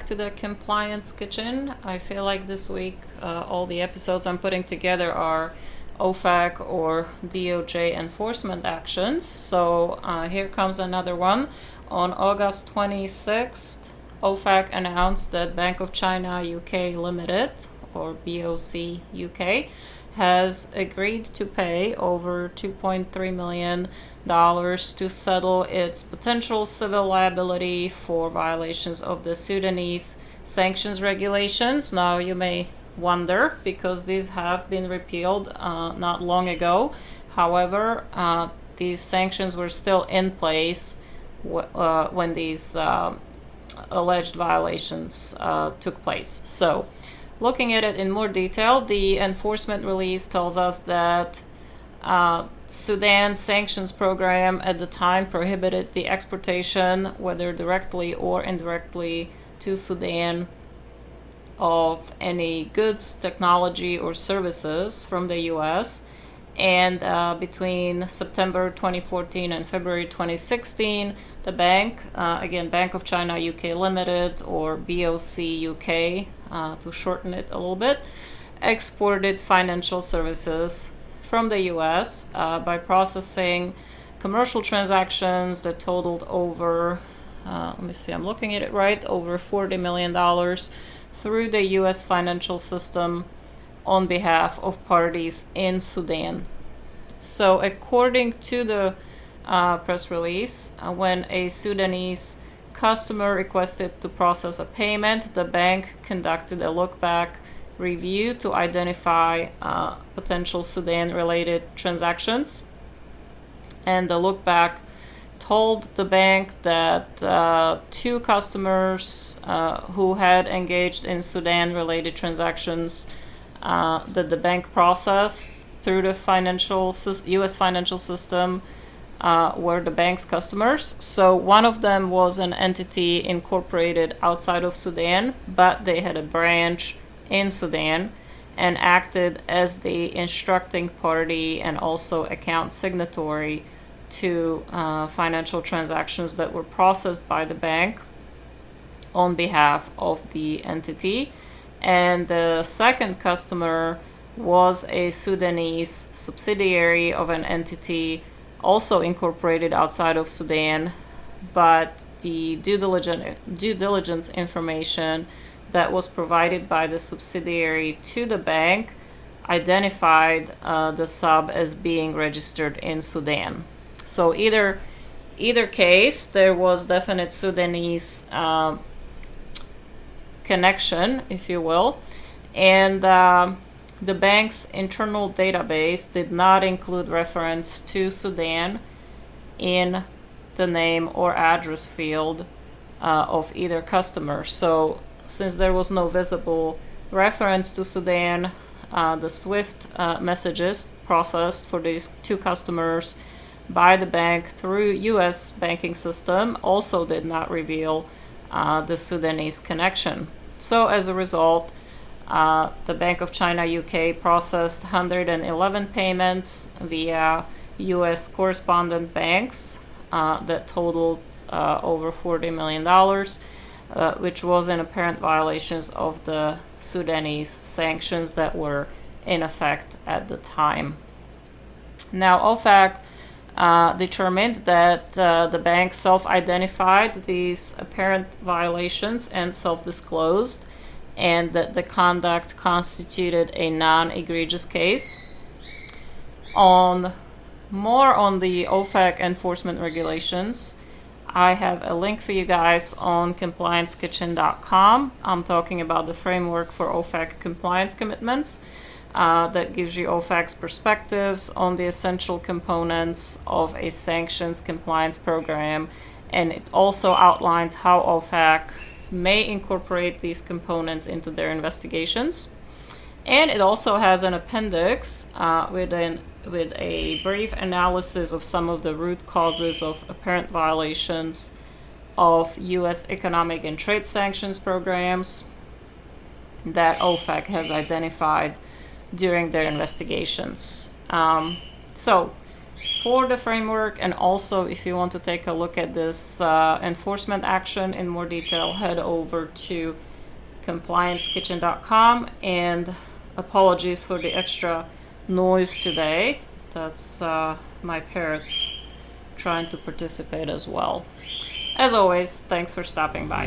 back to the Compliance Kitchen. I feel like this week all the episodes I'm putting together are OFAC or DOJ enforcement actions. So here comes another one. On August 26th, OFAC announced that Bank of China UK Limited, or BOC UK, has agreed to pay over $2.3 million to settle its potential civil liability for violations of the Sudanese Sanctions Regulations. Now you may wonder, because these have been repealed not long ago. However, these sanctions were still in place when these alleged violations took place. So, looking at it in more detail, the enforcement release tells us that Sudan Sanctions Program at the time prohibited the exportation, whether directly or indirectly, to Sudan of any goods, technology, or services from the U.S. And between September 2014 and February 2016, the bank, again, Bank of China UK Limited, or BOC UK, to shorten it a little bit, exported financial services from the U.S. By processing commercial transactions that totaled over, let me see, I'm looking at it right, over $40 million through the U.S. financial system on behalf of parties in Sudan. So according to the press release, when a Sudanese customer requested to process a payment, the bank conducted a look-back review to identify potential Sudan-related transactions. And the look-back told the bank that two customers who had engaged in Sudan-related transactions that the bank processed through the U.S. financial system were the bank's customers. So one of them was an entity incorporated outside of Sudan, but they had a branch in Sudan and acted as the instructing party and also account signatory to financial transactions that were processed by the bank on behalf of the entity. And the second customer was a Sudanese subsidiary of an entity also incorporated outside of Sudan, but the due diligence information that was provided by the subsidiary to the bank identified the sub as being registered in Sudan. So either case, there was definite Sudanese connection, if you will, and the bank's internal database did not include reference to Sudan in the name or address field of either customer. So since there was no visible reference to Sudan, the SWIFT messages processed for these two customers by the bank through U.S. banking system also did not reveal the Sudanese connection. So as a result, the Bank of China UK processed 111 payments via U.S. correspondent banks that totaled over $40 million, which was in apparent violations of the Sudanese sanctions that were in effect at the time. Now, OFAC determined that the bank self-identified these apparent violations and self-disclosed, and that the conduct constituted a non-egregious case. More on the OFAC enforcement regulations, I have a link for you guys on compliancekitchen.com. I'm talking about the framework for OFAC compliance commitments. That gives you OFAC's perspectives on the essential components of a sanctions compliance program, and it also outlines how OFAC may incorporate these components into their investigations. And it also has an appendix with a brief analysis of some of the root causes of apparent violations of U.S. economic and trade sanctions programs that OFAC has identified during their investigations. So for the framework. And also, if you want to take a look at this enforcement action in more detail, head over to compliancekitchen.com. And apologies for the extra noise today. That's my parrots trying to participate as well. As always, thanks for stopping by.